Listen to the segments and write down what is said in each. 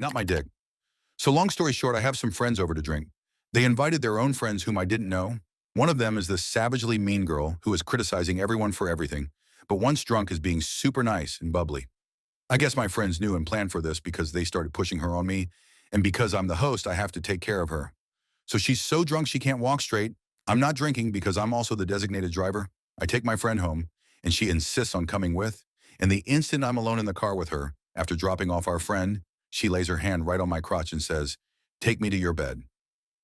Not my dick. So long story short, I have some friends over to drink. They invited their own friends whom I didn't know. One of them is this savagely mean girl who is criticizing everyone for everything, but once drunk is being super nice and bubbly. I guess my friends knew and planned for this because they started pushing her on me, and because I'm the host, I have to take care of her. So she's so drunk she can't walk straight. I'm not drinking because I'm also the designated driver. I take my friend home, and she insists on coming with. And the instant I'm alone in the car with her, after dropping off our friend, she lays her hand right on my crotch and says, "Take me to your bed."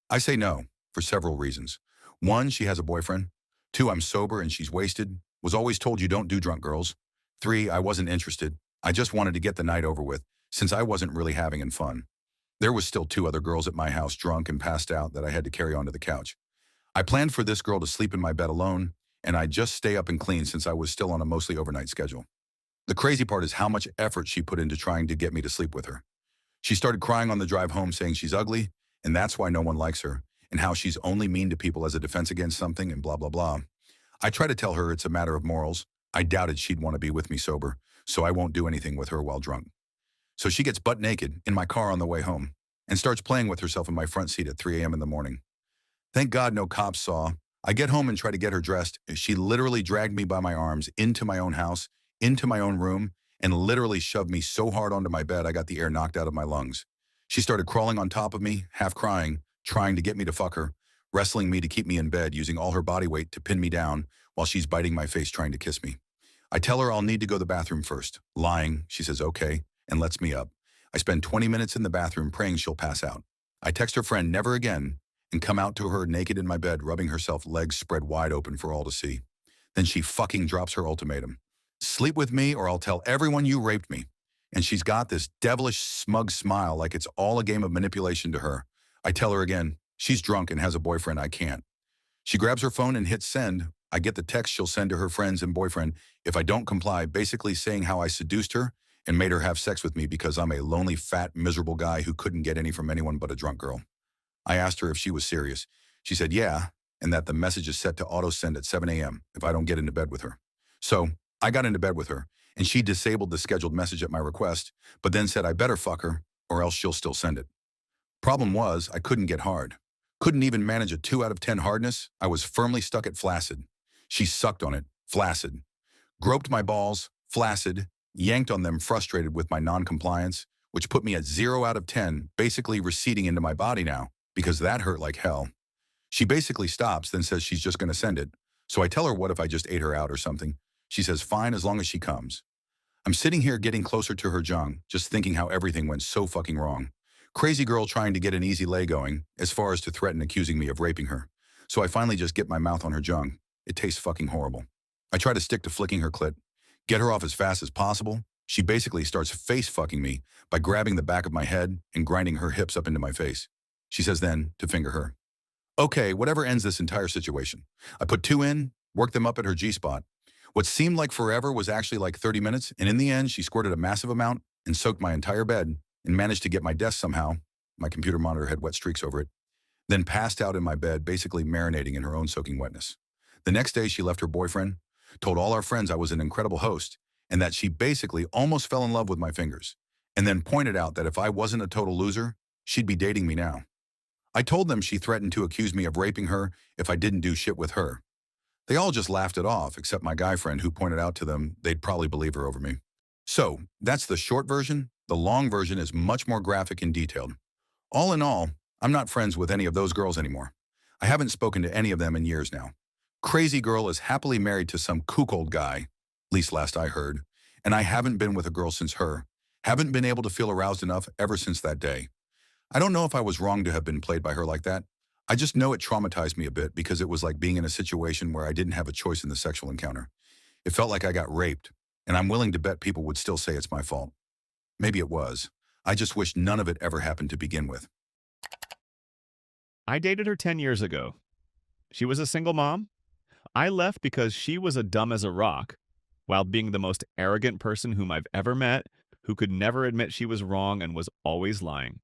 I say no, for several reasons. One, she has a boyfriend. Two, I'm sober and she's wasted. Was always told you don't do drunk girls. Three, I wasn't interested. I just wanted to get the night over with, since I wasn't really having any fun. There was still two other girls at my house drunk and passed out that I had to carry onto the couch. I planned for this girl to sleep in my bed alone, and I'd just stay up and clean since I was still on a mostly overnight schedule. The crazy part is how much effort she put into trying to get me to sleep with her. She started crying on the drive home saying she's ugly, and that's why no one likes her, and how she's only mean to people as a defense against something and blah, blah, blah. I try to tell her it's a matter of morals. I doubted she'd want to be with me sober, so I won't do anything with her while drunk. So she gets butt naked in my car on the way home and starts playing with herself in my front seat at 3 a.m. in the morning. Thank God no cops saw. I get home and try to get her dressed. She literally dragged me by my arms into my own house, into my own room, and literally shoved me so hard onto my bed I got the air knocked out of my lungs. She started crawling on top of me, half crying, trying to get me to fuck her, wrestling me to keep me in bed, using all her body weight to pin me down while she's biting my face trying to kiss me. I tell her I'll need to go to the bathroom first. Lying, she says okay, and lets me up. I spend 20 minutes in the bathroom praying she'll pass out. I text her friend never again and come out to her naked in my bed, rubbing herself, legs spread wide open for all to see. Then she fucking drops her ultimatum. Sleep with me or I'll tell everyone you raped me. And she's got this devilish, smug smile like it's all a game of manipulation to her. I tell her again, she's drunk and has a boyfriend, I can't. She grabs her phone and hits send. I get the text she'll send to her friends and boyfriend if I don't comply, basically saying how I seduced her and made her have sex with me because I'm a lonely, fat, miserable guy who couldn't get any from anyone but a drunk girl. I asked her if she was serious. She said yeah, and that the message is set to auto-send at 7 a.m. if I don't get into bed with her. So I got into bed with her, and she disabled the scheduled message at my request, but then said I better fuck her or else she'll still send it. Problem was, I couldn't get hard. Couldn't even manage a 2 out of 10 hardness. I was firmly stuck at flaccid. She sucked on it, flaccid. Groped my balls, flaccid. Yanked on them, frustrated with my non-compliance, which put me at 0 out of 10, basically receding into my body now, because that hurt like hell. She basically stops, then says she's just going to send it. So I tell her what if I just ate her out or something. She says fine as long as she comes. I'm sitting here getting closer to her junk, just thinking how everything went so fucking wrong. Crazy girl trying to get an easy lay going, as far as to threaten accusing me of raping her. So I finally just get my mouth on her junk. It tastes fucking horrible. I try to stick to flicking her clit, get her off as fast as possible. She basically starts face fucking me by grabbing the back of my head and grinding her hips up into my face. She says then to finger her. Okay, whatever ends this entire situation. I put 2 in, worked them up at her G-spot. What seemed like forever was actually like 30 minutes, and in the end, she squirted a massive amount and soaked my entire bed and managed to get my desk somehow. My computer monitor had wet streaks over it. Then passed out in my bed, basically marinating in her own soaking wetness. The next day, she left her boyfriend, told all our friends I was an incredible host, and that she basically almost fell in love with my fingers, and then pointed out that if I wasn't a total loser, she'd be dating me now. I told them she threatened to accuse me of raping her if I didn't do shit with her. They all just laughed it off, except my guy friend who pointed out to them they'd probably believe her over me. So, that's the short version. The long version is much more graphic and detailed. All in all, I'm not friends with any of those girls anymore. I haven't spoken to any of them in years now. Crazy girl is happily married to some cuckold guy, least last I heard, and I haven't been with a girl since her. Haven't been able to feel aroused enough ever since that day. I don't know if I was wrong to have been played by her like that. I just know it traumatized me a bit because it was like being in a situation where I didn't have a choice in the sexual encounter. It felt like I got raped, and I'm willing to bet people would still say it's my fault. Maybe it was. I just wish none of it ever happened to begin with. I dated her 10 years ago. She was a single mom. I left because she was a dumb as a rock, while being the most arrogant person whom I've ever met, who could never admit she was wrong and was always lying.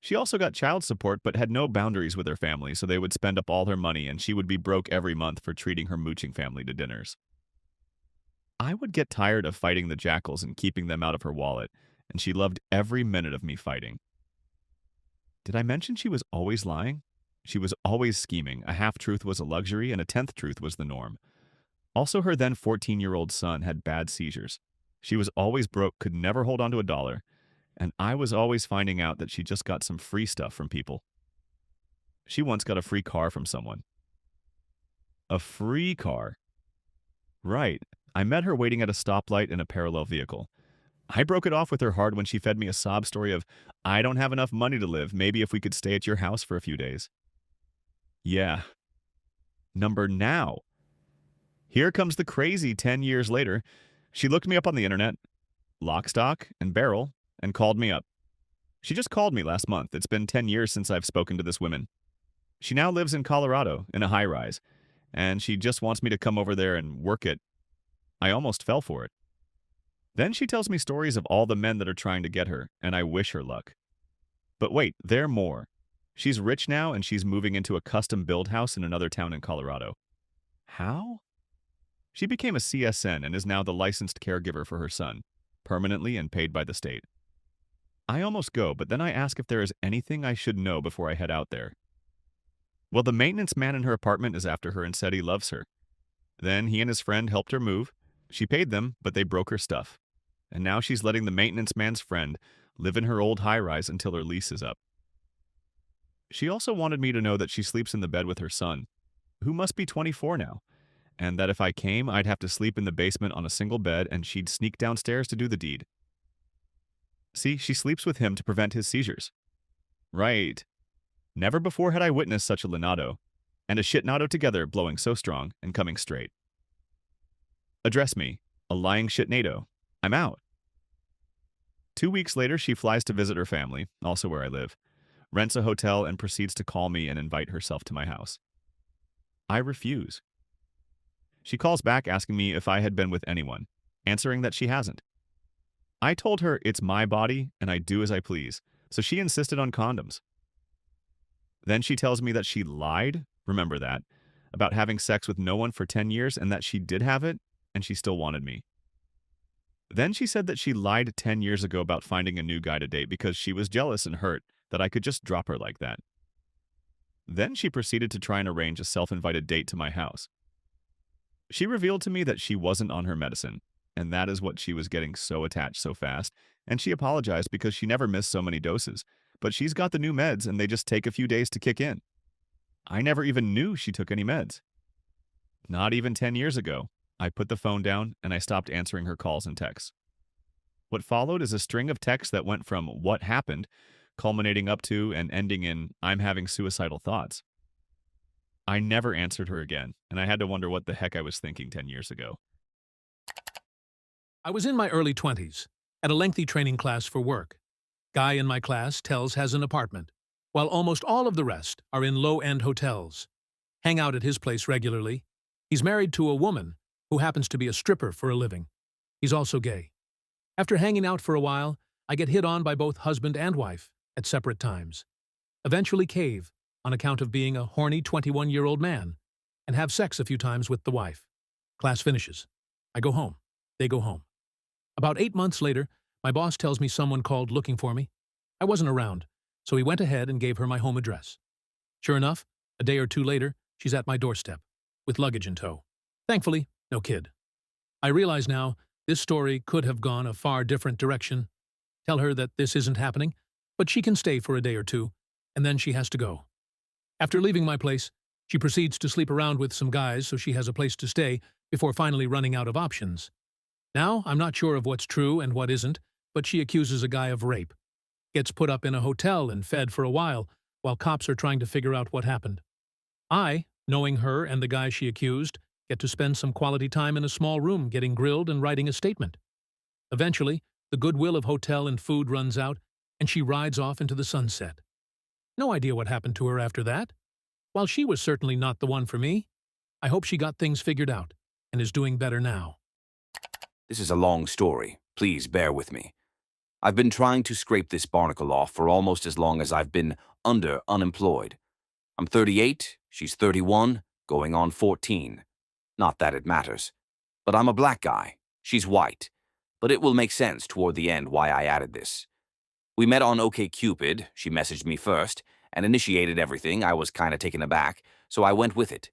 She also got child support but had no boundaries with her family, so they would spend up all her money and she would be broke every month for treating her mooching family to dinners. I would get tired of fighting the jackals and keeping them out of her wallet, and she loved every minute of me fighting. Did I mention she was always lying? She was always scheming. A half-truth was a luxury, and a 10th truth was the norm. Also, her then 14-year-old son had bad seizures. She was always broke, could never hold on to a dollar, and I was always finding out that she just got some free stuff from people. She once got a free car from someone. A free car? Right. I met her waiting at a stoplight in a parallel vehicle. I broke it off with her hard when she fed me a sob story of, "I don't have enough money to live, maybe if we could stay at your house for a few days." Yeah. Number now. Here comes the crazy 10 years later. She looked me up on the internet, lock, stock, and barrel, and called me up. She just called me last month. It's been 10 years since I've spoken to this woman. She now lives in Colorado in a high-rise, and she just wants me to come over there and work it. I almost fell for it. Then she tells me stories of all the men that are trying to get her, and I wish her luck. But wait, there are more. She's rich now, and she's moving into a custom-build house in another town in Colorado. How? She became a CSN and is now the licensed caregiver for her son, permanently and paid by the state. I almost go, but then I ask if there is anything I should know before I head out there. Well, the maintenance man in her apartment is after her and said he loves her. Then he and his friend helped her move. She paid them, but they broke her stuff. And now she's letting the maintenance man's friend live in her old high-rise until her lease is up. She also wanted me to know that she sleeps in the bed with her son, who must be 24 now, and that if I came, I'd have to sleep in the basement on a single bed and she'd sneak downstairs to do the deed. See, she sleeps with him to prevent his seizures. Right. Never before had I witnessed such a lenado, and a shitnado together blowing so strong and coming straight. Address me, a lying shitnado. I'm out. 2 weeks later, she flies to visit her family, also where I live, rents a hotel, and proceeds to call me and invite herself to my house. I refuse. She calls back asking me if I had been with anyone, answering that she hasn't. I told her it's my body and I do as I please, so she insisted on condoms. Then she tells me that she lied, remember that, about having sex with no one for 10 years and that she did have it and she still wanted me. Then she said that she lied 10 years ago about finding a new guy to date because she was jealous and hurt that I could just drop her like that. Then she proceeded to try and arrange a self-invited date to my house. She revealed to me that she wasn't on her medicine, and that is what she was getting so attached so fast, and she apologized because she never missed so many doses, but she's got the new meds and they just take a few days to kick in. I never even knew she took any meds. Not even 10 years ago, I put the phone down and I stopped answering her calls and texts. What followed is a string of texts that went from "what happened," culminating up to and ending in "I'm having suicidal thoughts." I never answered her again, and I had to wonder what the heck I was thinking 10 years ago. I was in my early 20s, at a lengthy training class for work. Guy in my class tells has an apartment, while almost all of the rest are in low-end hotels. Hang out at his place regularly. He's married to a woman who happens to be a stripper for a living. He's also gay. After hanging out for a while, I get hit on by both husband and wife at separate times. Eventually cave on account of being a horny 21-year-old man and have sex a few times with the wife. Class finishes. I go home. They go home. About 8 months later, my boss tells me someone called looking for me. I wasn't around, so he went ahead and gave her my home address. Sure enough, a day or two later, she's at my doorstep, with luggage in tow. Thankfully, no kid. I realize now this story could have gone a far different direction. Tell her that this isn't happening, but she can stay for a day or two, and then she has to go. After leaving my place, she proceeds to sleep around with some guys so she has a place to stay before finally running out of options. Now, I'm not sure of what's true and what isn't, but she accuses a guy of rape. Gets put up in a hotel and fed for a while cops are trying to figure out what happened. I, knowing her and the guy she accused, get to spend some quality time in a small room getting grilled and writing a statement. Eventually, the goodwill of hotel and food runs out, and she rides off into the sunset. No idea what happened to her after that. While she was certainly not the one for me, I hope she got things figured out and is doing better now. This is a long story. Please bear with me. I've been trying to scrape this barnacle off for almost as long as I've been unemployed. I'm 38, she's 31, going on 14. Not that it matters. But I'm a black guy. She's white. but it will make sense toward the end why I added this. We met on OkCupid. She messaged me first and initiated everything. I was kind of taken aback, so I went with it.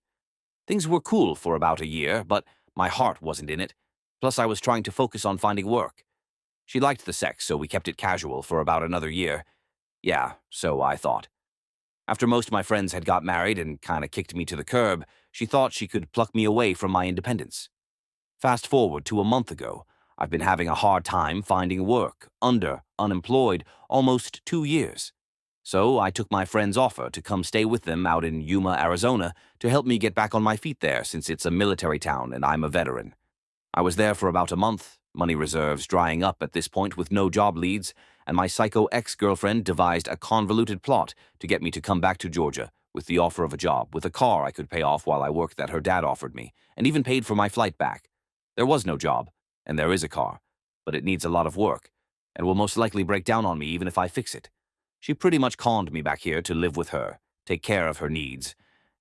Things were cool for about a year, but my heart wasn't in it. Plus, I was trying to focus on finding work. She liked the sex, so we kept it casual for about another year. Yeah, so I thought. After most of my friends had got married and kind of kicked me to the curb, she thought she could pluck me away from my independence. Fast forward to a month ago, I've been having a hard time finding work, unemployed, almost 2 years. So I took my friend's offer to come stay with them out in Yuma, Arizona, to help me get back on my feet there since it's a military town and I'm a veteran. I was there for about a month, money reserves drying up at this point with no job leads, and my psycho ex-girlfriend devised a convoluted plot to get me to come back to Georgia with the offer of a job, with a car I could pay off while I worked that her dad offered me, and even paid for my flight back. There was no job, and there is a car, but it needs a lot of work, and will most likely break down on me even if I fix it. She pretty much conned me back here to live with her, take care of her needs,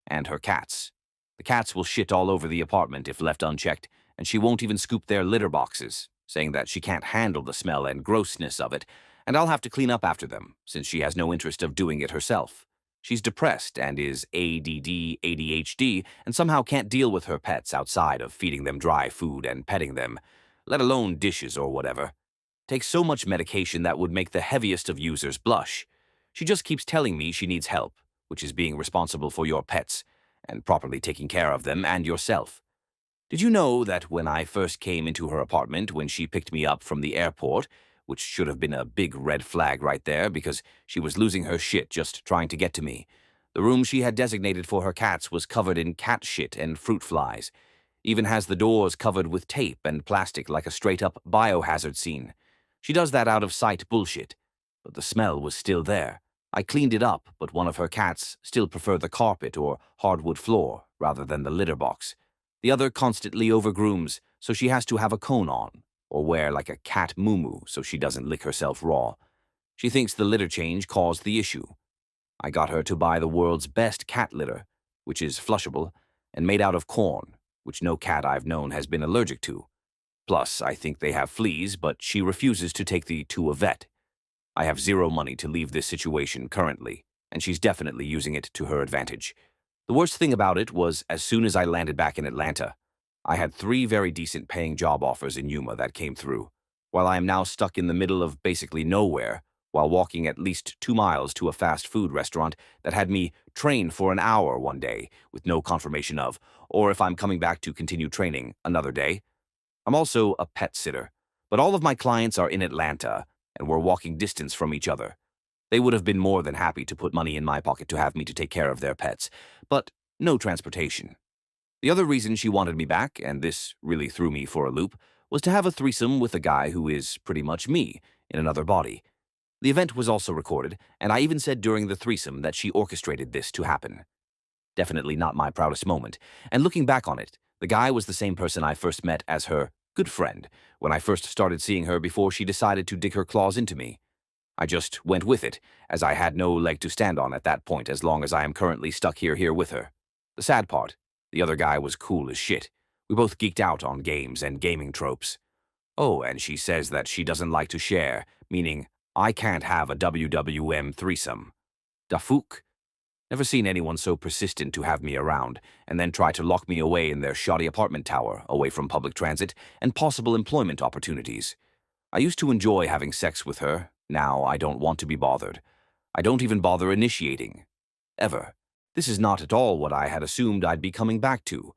and her cats. The cats will shit all over the apartment if left unchecked, and she won't even scoop their litter boxes, saying that she can't handle the smell and grossness of it, and I'll have to clean up after them, since she has no interest of doing it herself. She's depressed and is ADD, ADHD, and somehow can't deal with her pets outside of feeding them dry food and petting them, let alone dishes or whatever. Takes so much medication that would make the heaviest of users blush. She just keeps telling me she needs help, which is being responsible for your pets, and properly taking care of them and yourself. Did you know that when I first came into her apartment when she picked me up from the airport, which should have been a big red flag right there because she was losing her shit just trying to get to me, the room she had designated for her cats was covered in cat shit and fruit flies, even has the doors covered with tape and plastic like a straight-up biohazard scene. She does that out of sight bullshit, but the smell was still there. I cleaned it up, but one of her cats still prefer the carpet or hardwood floor rather than the litter box. The other constantly overgrooms, so she has to have a cone on, or wear like a cat muumuu so she doesn't lick herself raw. She thinks the litter change caused the issue. I got her to buy the world's best cat litter, which is flushable, and made out of corn, which no cat I've known has been allergic to. Plus, I think they have fleas, but she refuses to take the to a vet. I have zero money to leave this situation currently, and she's definitely using it to her advantage. The worst thing about it was, as soon as I landed back in Atlanta, I had 3 very decent paying job offers in Yuma that came through, while I am now stuck in the middle of basically nowhere, while walking at least 2 miles to a fast food restaurant that had me train for an hour one day with no confirmation of, or if I'm coming back to continue training another day. I'm also a pet sitter, but all of my clients are in Atlanta, and we're walking distance from each other. They would have been more than happy to put money in my pocket to have me to take care of their pets, but no transportation. The other reason she wanted me back, and this really threw me for a loop, was to have a threesome with a guy who is pretty much me, in another body. The event was also recorded, and I even said during the threesome that she orchestrated this to happen. Definitely not my proudest moment, and looking back on it, the guy was the same person I first met as her good friend when I first started seeing her before she decided to dig her claws into me. I just went with it, as I had no leg to stand on at that point as long as I am currently stuck here with her. The sad part, the other guy was cool as shit. We both geeked out on games and gaming tropes. Oh, and she says that she doesn't like to share, meaning I can't have a WWM threesome. Da fuck? Never seen anyone so persistent to have me around, and then try to lock me away in their shoddy apartment tower, away from public transit and possible employment opportunities. I used to enjoy having sex with her. Now I don't want to be bothered. I don't even bother initiating. Ever. This is not at all what I had assumed I'd be coming back to.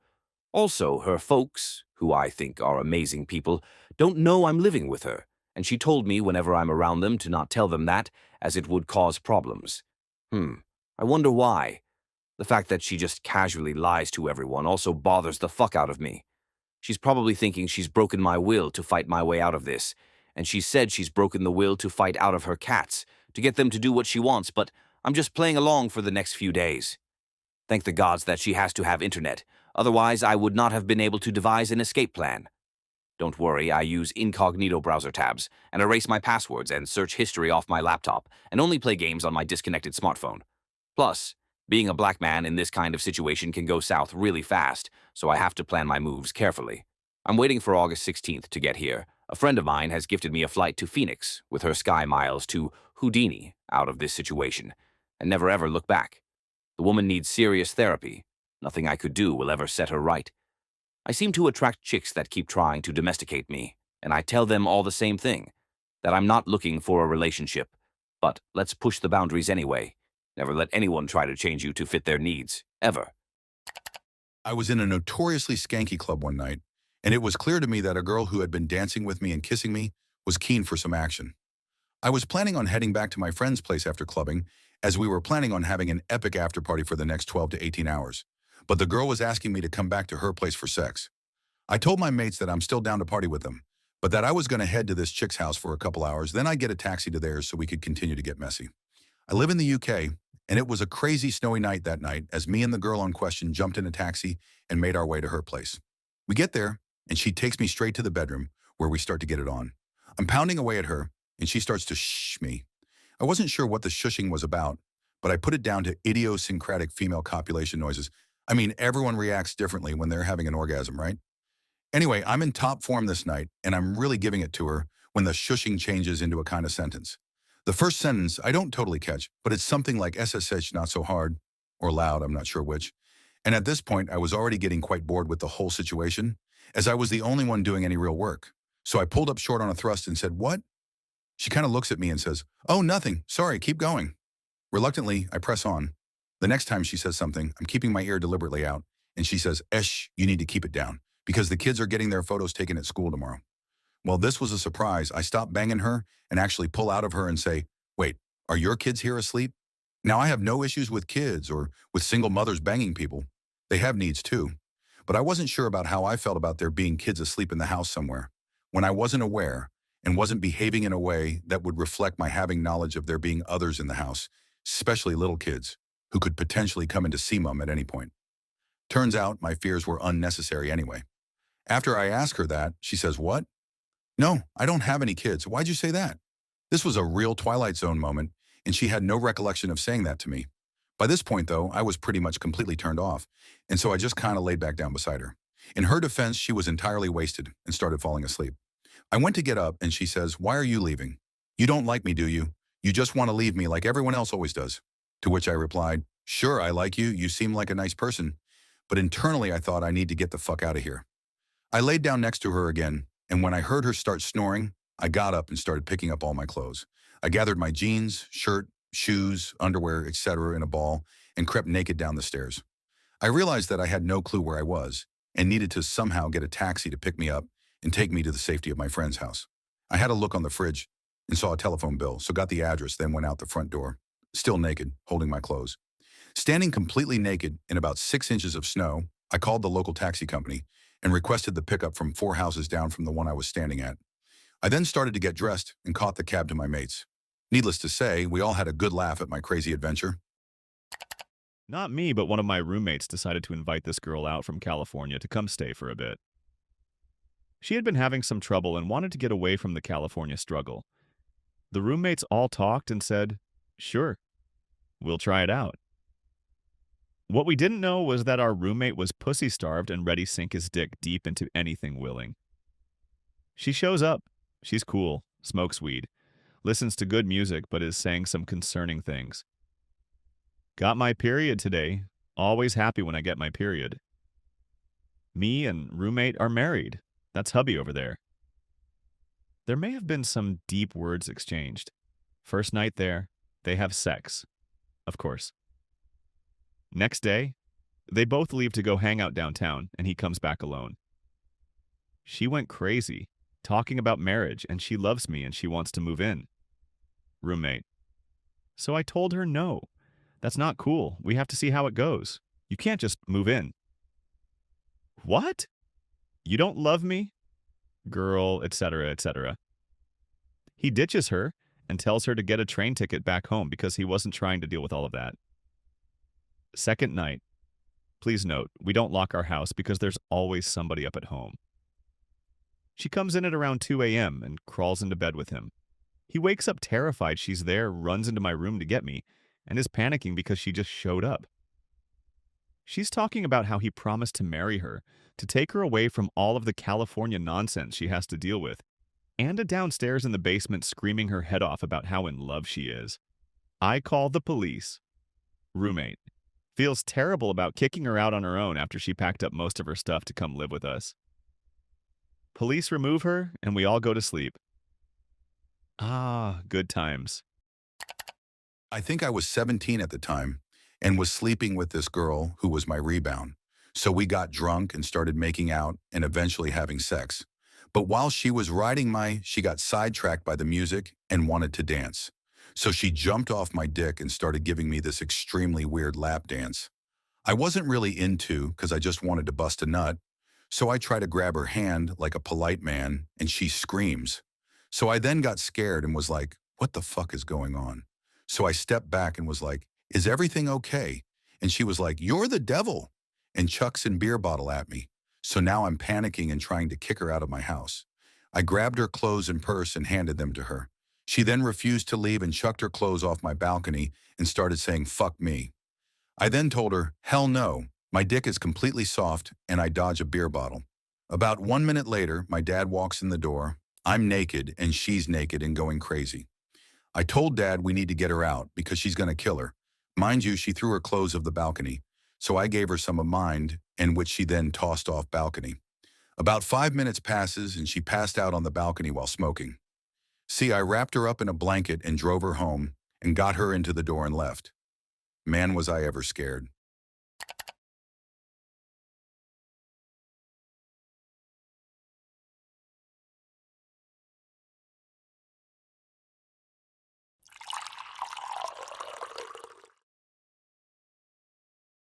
Also, her folks, who I think are amazing people, don't know I'm living with her, and she told me whenever I'm around them to not tell them that, as it would cause problems. I wonder why. The fact that she just casually lies to everyone also bothers the fuck out of me. She's probably thinking she's broken my will to fight my way out of this, and she said she's broken the will to fight out of her cats, to get them to do what she wants, but I'm just playing along for the next few days. Thank the gods that she has to have internet, otherwise I would not have been able to devise an escape plan. Don't worry, I use incognito browser tabs, and erase my passwords and search history off my laptop, and only play games on my disconnected smartphone. Plus, being a black man in this kind of situation can go south really fast, so I have to plan my moves carefully. I'm waiting for August 16th to get here. A friend of mine has gifted me a flight to Phoenix with her sky miles to Houdini out of this situation and never ever look back. The woman needs serious therapy. Nothing I could do will ever set her right. I seem to attract chicks that keep trying to domesticate me, and I tell them all the same thing, that I'm not looking for a relationship, but let's push the boundaries anyway. Never let anyone try to change you to fit their needs, ever. I was in a notoriously skanky club one night, and it was clear to me that a girl who had been dancing with me and kissing me was keen for some action. I was planning on heading back to my friend's place after clubbing, as we were planning on having an epic after party for the next 12 to 18 hours. But the girl was asking me to come back to her place for sex. I told my mates that I'm still down to party with them, but that I was going to head to this chick's house for a couple hours, then I'd get a taxi to theirs so we could continue to get messy. I live in the UK, and it was a crazy snowy night that night as me and the girl on question jumped in a taxi and made our way to her place. We get there, and she takes me straight to the bedroom, where we start to get it on. I'm pounding away at her, and she starts to shh me. I wasn't sure what the shushing was about, but I put it down to idiosyncratic female copulation noises. I mean, everyone reacts differently when they're having an orgasm, right? Anyway, I'm in top form this night, and I'm really giving it to her when the shushing changes into a kind of sentence. The first sentence I don't totally catch, but it's something like SSH not so hard, or loud, I'm not sure which. And at this point, I was already getting quite bored with the whole situation, as I was the only one doing any real work. So I pulled up short on a thrust and said, "What?" She kind of looks at me and says, "Oh, nothing. Sorry, keep going." Reluctantly, I press on. The next time she says something, I'm keeping my ear deliberately out, and she says, "Esh, you need to keep it down, because the kids are getting their photos taken at school tomorrow." Well, this was a surprise. I stop banging her and actually pull out of her and say, "Wait, are your kids here asleep?" Now, I have no issues with kids or with single mothers banging people. They have needs too. But I wasn't sure about how I felt about there being kids asleep in the house somewhere, when I wasn't aware and wasn't behaving in a way that would reflect my having knowledge of there being others in the house, especially little kids, who could potentially come into CMUM at any point. Turns out my fears were unnecessary anyway. After I ask her that, she says, "What?" "No, I don't have any kids. Why'd you say that?" This was a real Twilight Zone moment, and she had no recollection of saying that to me. By this point, though, I was pretty much completely turned off, and so I just kind of laid back down beside her. In her defense, she was entirely wasted and started falling asleep. I went to get up, and she says, "Why are you leaving? You don't like me, do you? You just want to leave me like everyone else always does." To which I replied, "Sure, I like you. You seem like a nice person." But internally, I thought I need to get the fuck out of here. I laid down next to her again, and when I heard her start snoring, I got up and started picking up all my clothes. I gathered my jeans, shirt, shoes, underwear, etc. in a ball and crept naked down the stairs. I realized that I had no clue where I was and needed to somehow get a taxi to pick me up and take me to the safety of my friend's house. I had a look on the fridge and saw a telephone bill, so got the address, then went out the front door, still naked, holding my clothes. Standing completely naked in about 6 inches of snow, I called the local taxi company and requested the pickup from 4 houses down from the one I was standing at. I then started to get dressed and caught the cab to my mates. Needless to say, we all had a good laugh at my crazy adventure. Not me, but one of my roommates decided to invite this girl out from California to come stay for a bit. She had been having some trouble and wanted to get away from the California struggle. The roommates all talked and said, "Sure, we'll try it out." What we didn't know was that our roommate was pussy-starved and ready to sink his dick deep into anything willing. She shows up. She's cool, smokes weed, listens to good music, but is saying some concerning things. "Got my period today. Always happy when I get my period. Me and roommate are married. That's hubby over there." There may have been some deep words exchanged. First night there, they have sex. Of course. Next day, they both leave to go hang out downtown, and he comes back alone. She went crazy, talking about marriage, and she loves me and she wants to move in. Roommate: "So I told her no. That's not cool. We have to see how it goes. You can't just move in." "What? You don't love me?" Girl, etc., etc. He ditches her and tells her to get a train ticket back home because he wasn't trying to deal with all of that. Second night. Please note, we don't lock our house because there's always somebody up at home. She comes in at around 2 a.m. and crawls into bed with him. He wakes up terrified she's there, runs into my room to get me, and is panicking because she just showed up. She's talking about how he promised to marry her, to take her away from all of the California nonsense she has to deal with. and a downstairs in the basement screaming her head off about how in love she is. I call the police. Roommate. Feels terrible about kicking her out on her own after she packed up most of her stuff to come live with us. Police remove her, and we all go to sleep. Ah, good times. I think I was 17 at the time and was sleeping with this girl who was my rebound. So we got drunk and started making out and eventually having sex. But while she was she got sidetracked by the music and wanted to dance. So she jumped off my dick and started giving me this extremely weird lap dance. I wasn't really into because I just wanted to bust a nut. So I try to grab her hand like a polite man and she screams. So I then got scared and was like, what the fuck is going on? So I stepped back and was like, is everything okay? And she was like, you're the devil, and chucks a beer bottle at me. So now I'm panicking and trying to kick her out of my house. I grabbed her clothes and purse and handed them to her. She then refused to leave and chucked her clothes off my balcony and started saying, fuck me. I then told her, hell no, my dick is completely soft, and I dodge a beer bottle. About 1 minute later, my dad walks in the door. I'm naked and she's naked and going crazy. I told Dad we need to get her out because she's going to kill her. Mind you, she threw her clothes of the balcony, so I gave her some of mine, and which she then tossed off balcony. About 5 minutes passes and she passed out on the balcony while smoking. See, I wrapped her up in a blanket and drove her home and got her into the door and left. Man, was I ever scared.